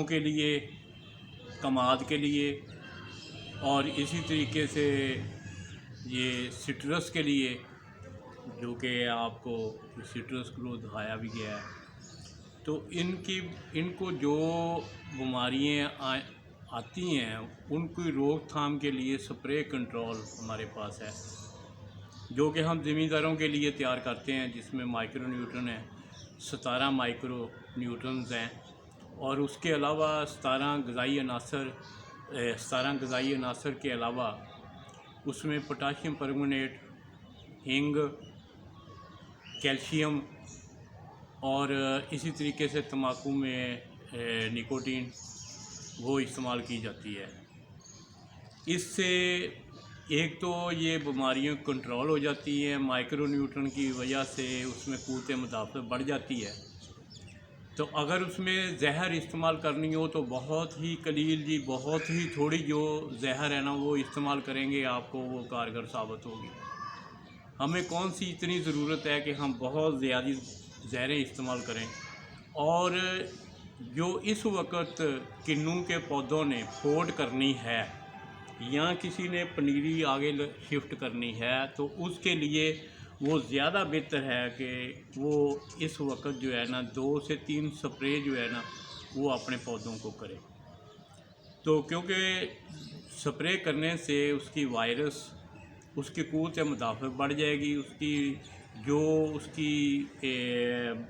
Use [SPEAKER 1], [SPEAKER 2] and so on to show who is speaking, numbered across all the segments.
[SPEAKER 1] کے لیے، کماد کے لیے، اور اسی طریقے سے یہ سٹرس کے لیے، جو کہ آپ کو سٹرس گرو دکھایا بھی گیا ہے۔ تو ان کو جو بیماریاں آتی ہیں ان کی روک تھام کے لیے سپرے کنٹرول ہمارے پاس ہے، جو کہ ہم زمینداروں کے لیے تیار کرتے ہیں، جس میں مائکرو نیوٹرن ہے، 17 مائکرو نیوٹرنز ہیں، اور اس کے علاوہ 17 غذائی عناصر کے علاوہ اس میں پوٹاشیم پرمنگنیٹ، ہینگ، کیلشیم، اور اسی طریقے سے تمباکو میں نکوٹین وہ استعمال کی جاتی ہے۔ اس سے ایک تو یہ بیماریاں کنٹرول ہو جاتی ہیں، مائکرو نیوٹرن کی وجہ سے اس میں قوت مدافعت بڑھ جاتی ہے۔ تو اگر اس میں زہر استعمال کرنی ہو تو بہت ہی قلیل بہت ہی تھوڑی جو زہر ہے نا وہ استعمال کریں گے، آپ کو وہ کارگر ثابت ہوگی۔ ہمیں کون سی اتنی ضرورت ہے کہ ہم بہت زیادہ زہریں استعمال کریں؟ اور جو اس وقت کنوں کے پودوں نے پھوٹ کرنی ہے یا کسی نے پنیری آگے شفٹ کرنی ہے تو اس کے لیے وہ زیادہ بہتر ہے کہ وہ اس وقت جو ہے نا 2 سے 3 سپرے جو ہے نا وہ اپنے پودوں کو کرے۔ تو کیونکہ سپرے کرنے سے اس کی وائرس، اس کی قوت مدافعت بڑھ جائے گی، اس کی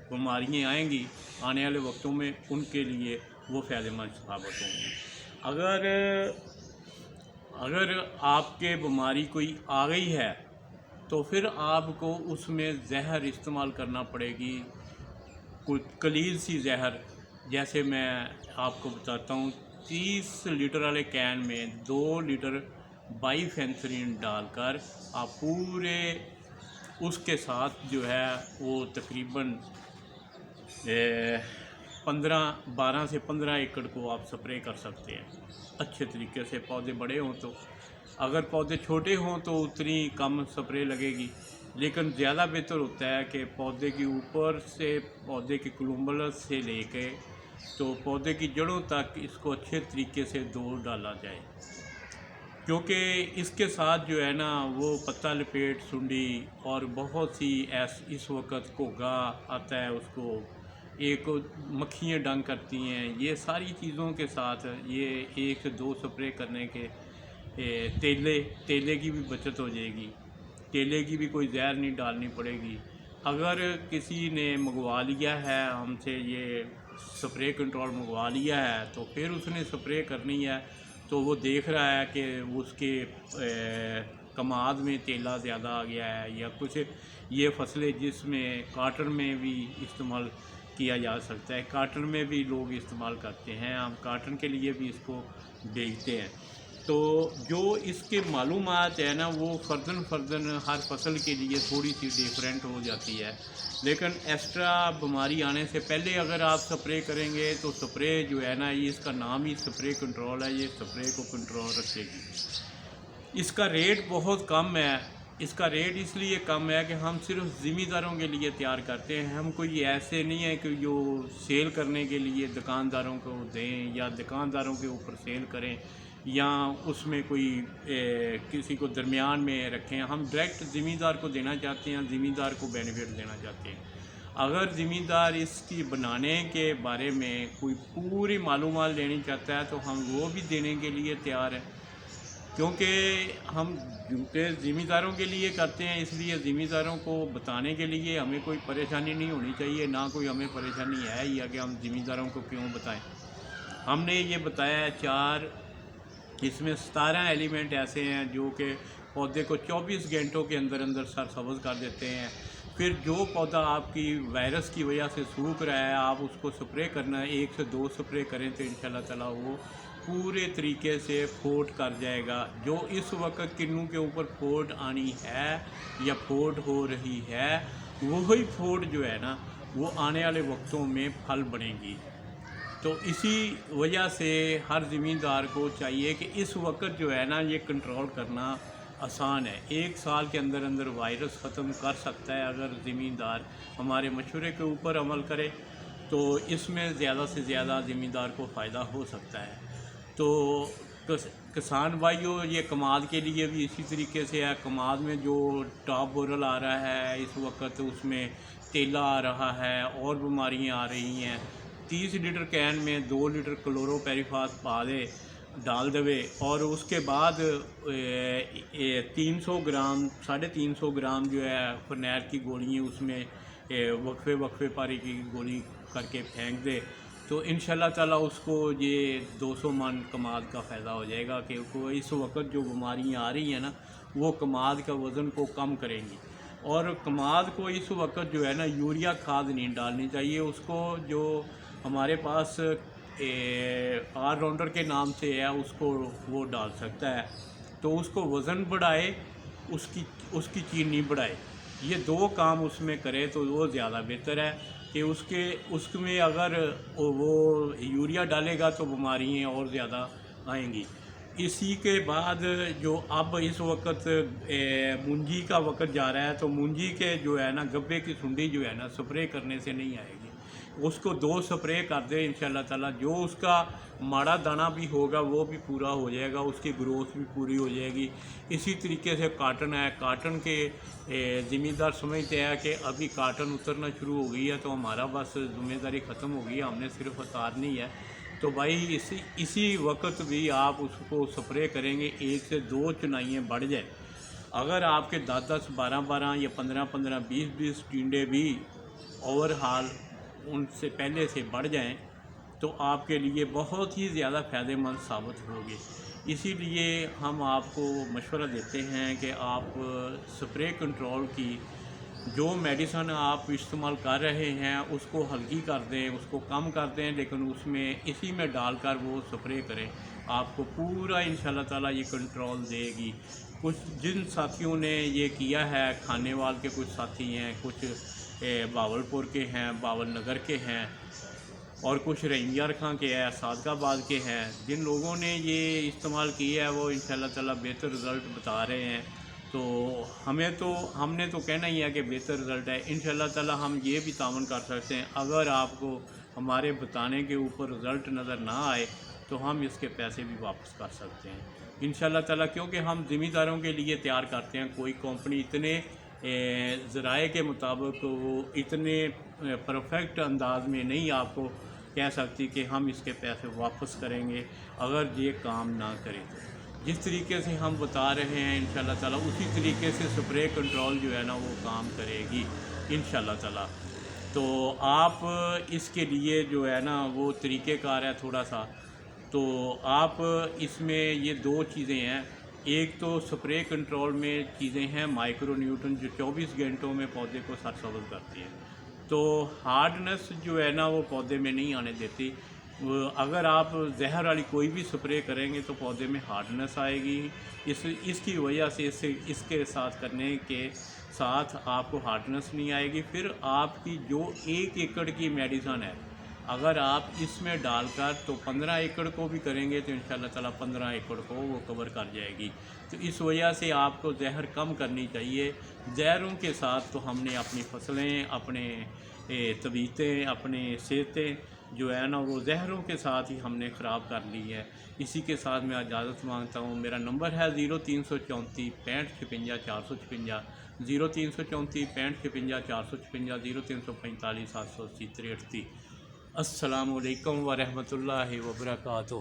[SPEAKER 1] بیماریاں آئیں گی آنے والے وقتوں میں ان کے لیے وہ فائدہ مند ثابت ہوں گی۔ اگر آپ کے بیماری کوئی آ گئی ہے تو پھر آپ کو اس میں زہر استعمال کرنا پڑے گی، کوئی قلیل سی زہر، جیسے میں آپ کو بتاتا ہوں، 30 لیٹر والے کین میں 2 لیٹر بائی فینتھرین ڈال کر آپ پورے اس کے ساتھ جو ہے وہ تقریباً 12 سے 15 ایکڑ کو آپ سپرے کر سکتے ہیں اچھے طریقے سے۔ پودے بڑے ہوں تو، اگر پودے چھوٹے ہوں تو اتنی کم سپرے لگے گی، لیکن زیادہ بہتر ہوتا ہے کہ پودے کے اوپر سے، پودے کے کلمبلس سے لے کے تو پودے کی جڑوں تک اس کو اچھے طریقے سے ڈالا جائے، کیونکہ اس کے ساتھ جو ہے نا وہ پتہ لپیٹ، سنڈی اور بہت سی اس وقت گھوگھا آتا ہے، اس کو ایک مکھیاں ڈنگ کرتی ہیں، یہ ساری چیزوں کے ساتھ یہ 1 سے 2 سپرے کرنے کے تیلے کی بھی بچت ہو جائے گی، تیلے کی بھی کوئی زہر نہیں ڈالنی پڑے گی۔ اگر کسی نے منگوا لیا ہے ہم سے یہ سپرے کنٹرول منگوا لیا ہے تو پھر اس نے سپرے کرنی ہے تو وہ دیکھ رہا ہے کہ اس کے کماد میں تیلا زیادہ آ گیا ہے یا کچھ، یہ فصلیں جس میں کاٹن میں بھی استعمال کیا جا سکتا ہے، کاٹن میں بھی لوگ استعمال کرتے ہیں، ہم کاٹن کے لیے بھی اس کو بیچتے ہیں۔ تو جو اس کے معلومات ہے نا وہ فرداً ہر فصل کے لیے تھوڑی سی ڈیفرنٹ ہو جاتی ہے، لیکن ایکسٹرا بیماری آنے سے پہلے اگر آپ سپرے کریں گے تو سپرے جو ہے نا یہ اس کا نام ہی سپرے کنٹرول ہے، یہ سپرے کو کنٹرول رکھے گی۔ اس کا ریٹ بہت کم ہے، اس کا ریٹ اس لیے کم ہے کہ ہم صرف زمینداروں کے لیے تیار کرتے ہیں، ہم کوئی ایسے نہیں ہے کہ جو سیل کرنے کے لیے دکانداروں کو دیں یا دکانداروں کے اوپر سیل کریں یا اس میں کوئی کسی کو درمیان میں رکھیں، ہم ڈائریکٹ زمیندار کو دینا چاہتے ہیں، زمیندار کو بینیفٹ دینا چاہتے ہیں۔ اگر زمیندار اس کی بنانے کے بارے میں کوئی پوری معلومات لینی چاہتا ہے تو ہم وہ بھی دینے کے لیے تیار ہیں، کیونکہ ہم جھوٹے زمینداروں کے لیے کرتے ہیں، اس لیے زمینداروں کو بتانے کے لیے ہمیں کوئی پریشانی نہیں ہونی چاہیے، نہ کوئی ہمیں پریشانی ہے یا کہ ہم زمینداروں کو کیوں بتائیں۔ ہم نے یہ بتایا ہے 4، اس میں 17 ایلیمنٹ ایسے ہیں جو کہ پودے کو 24 گھنٹوں کے اندر سرسبز کر دیتے ہیں۔ پھر جو پودا آپ کی وائرس کی وجہ سے سوکھ رہا ہے، آپ اس کو سپرے کرنا ہے، 1 سے 2 سپرے کریں تو انشاءاللہ تعالیٰ وہ پورے طریقے سے پھوٹ کر جائے گا۔ جو اس وقت کنوں کے اوپر پھوٹ آنی ہے یا پھوٹ ہو رہی ہے، وہی پھوٹ جو ہے نا وہ آنے والے وقتوں میں پھل بنے گی۔ تو اسی وجہ سے ہر زمیندار کو چاہیے کہ اس وقت جو ہے نا یہ کنٹرول کرنا آسان ہے، 1 سال کے اندر وائرس ختم کر سکتا ہے اگر زمیندار ہمارے مشورے کے اوپر عمل کرے تو اس میں زیادہ سے زیادہ زمیندار کو فائدہ ہو سکتا ہے۔ تو کسان بھائیوں، یہ کماد کے لیے بھی اسی طریقے سے ہے۔ کماد میں جو ٹاپ بورل آ رہا ہے اس وقت، اس میں تیلا آ رہا ہے اور بیماریاں آ رہی ہیں۔ 30 لیٹر کین میں 2 لیٹر کلورو پیریفاس پادے ڈال دوے، اور اس کے بعد 300 گرام 350 گرام جو ہے فرنیر کی گولی اس میں وقفے پر کی گولی کر کے پھینک دے، تو انشاءاللہ تعالیٰ اس کو یہ 200 من کماد کا فائدہ ہو جائے گا، کہ اس وقت جو بیماریاں آ رہی ہیں نا وہ کماد کا وزن کو کم کریں گی۔ اور کماد کو اس وقت جو ہے نا یوریا کھاد نہیں ڈالنی چاہیے، اس کو جو ہمارے پاس آل راؤنڈر کے نام سے ہے اس کو وہ ڈال سکتا ہے، تو اس کو وزن بڑھائے، اس کی چینی بڑھائے، یہ 2 کام اس میں کرے تو وہ زیادہ بہتر ہے۔ کہ اس میں اگر وہ یوریا ڈالے گا تو بیماریاں اور زیادہ آئیں گی۔ اسی کے بعد جو اب اس وقت مونجی کا وقت جا رہا ہے، تو مونجی کے جو ہے نا گبے کی سنڈی جو ہے نا سپرے کرنے سے نہیں آئے گی، اس کو 2 سپرے کر دے انشاءاللہ تعالیٰ، جو اس کا ماڑا دانہ بھی ہوگا وہ بھی پورا ہو جائے گا، اس کی گروتھ بھی پوری ہو جائے گی۔ اسی طریقے سے کاٹن ہے، کاٹن کے زمیندار سمجھتے ہیں کہ ابھی کاٹن اترنا شروع ہو گئی ہے تو ہمارا بس ذمہ داری ختم ہو گئی ہے، ہم نے صرف اتارنی ہے، تو بھائی اسی وقت بھی آپ اس کو سپرے کریں گے، 1 سے 2 چنائیاں بڑھ جائیں۔ اگر آپ کے 10 12 یا 15 20 ٹینڈے بھی اوور ہال ان سے پہلے سے بڑھ جائیں تو آپ کے لیے بہت ہی زیادہ فائدہ مند ثابت ہوگی۔ اسی لیے ہم آپ کو مشورہ دیتے ہیں کہ آپ سپرے کنٹرول کی جو میڈیسن آپ استعمال کر رہے ہیں اس کو ہلکی کر دیں، اس کو کم کر دیں، لیکن اسی میں ڈال کر وہ سپرے کریں، آپ کو پورا انشاءاللہ تعالیٰ یہ کنٹرول دے گی۔ کچھ جن ساتھیوں نے یہ کیا ہے، کھانے وال کے کچھ ساتھی ہیں، کچھ باول پور کے ہیں، باول نگر کے ہیں، اور کچھ رنگیار خاں کے ہیں، صادق آباد کے ہیں، جن لوگوں نے یہ استعمال کیا ہے وہ انشاءاللہ تعالیٰ بہتر رزلٹ بتا رہے ہیں۔ تو ہم نے تو کہنا ہی ہے کہ بہتر رزلٹ ہے، انشاءاللہ تعالیٰ ہم یہ بھی تعاون کر سکتے ہیں، اگر آپ کو ہمارے بتانے کے اوپر رزلٹ نظر نہ آئے تو ہم اس کے پیسے بھی واپس کر سکتے ہیں انشاءاللہ تعالیٰ، کیونکہ ہم ذمہ داروں کے لیے تیار کرتے ہیں۔ کوئی کمپنی اتنے ذرائع کے مطابق وہ اتنے پرفیکٹ انداز میں نہیں آپ کو کہہ سکتی کہ ہم اس کے پیسے واپس کریں گے اگر یہ کام نہ کرے تو۔ جس طریقے سے ہم بتا رہے ہیں انشاءاللہ تعالیٰ اسی طریقے سے سپرے کنٹرول جو ہے نا وہ کام کرے گی انشاءاللہ تعالیٰ۔ تو آپ اس کے لیے جو ہے نا وہ طریقہ کار ہے تھوڑا سا، تو آپ اس میں یہ 2 چیزیں ہیں۔ ایک تو سپرے کنٹرول میں چیزیں ہیں مائکرو نیوٹن جو 24 گھنٹوں میں پودے کو سرسبز کرتی ہیں، تو ہارڈنس جو ہے نا وہ پودے میں نہیں آنے دیتی۔ اگر آپ زہر والی کوئی بھی سپرے کریں گے تو پودے میں ہارڈنس آئے گی، اس کی وجہ سے اس کے ساتھ کرنے کے ساتھ آپ کو ہارڈنس نہیں آئے گی۔ پھر آپ کی جو 1 ایکڑ کی میڈیسن ہے، اگر آپ اس میں ڈال کر تو 15 ایکڑ کو بھی کریں گے تو انشاءاللہ تعالیٰ 15 ایکڑ کو وہ کور کر جائے گی۔ تو اس وجہ سے آپ کو زہر کم کرنی چاہیے۔ زہروں کے ساتھ تو ہم نے اپنی فصلیں، اپنے طبیعتیں، اپنے صحتیں جو ہے نا وہ زہروں کے ساتھ ہی ہم نے خراب کر لی ہے۔ اسی کے ساتھ میں اجازت مانگتا ہوں۔ میرا نمبر ہے 0334 65 56 456، 0334 65 56 456، 0345 780 63۔ السلام علیکم ورحمۃ اللہ وبرکاتہ۔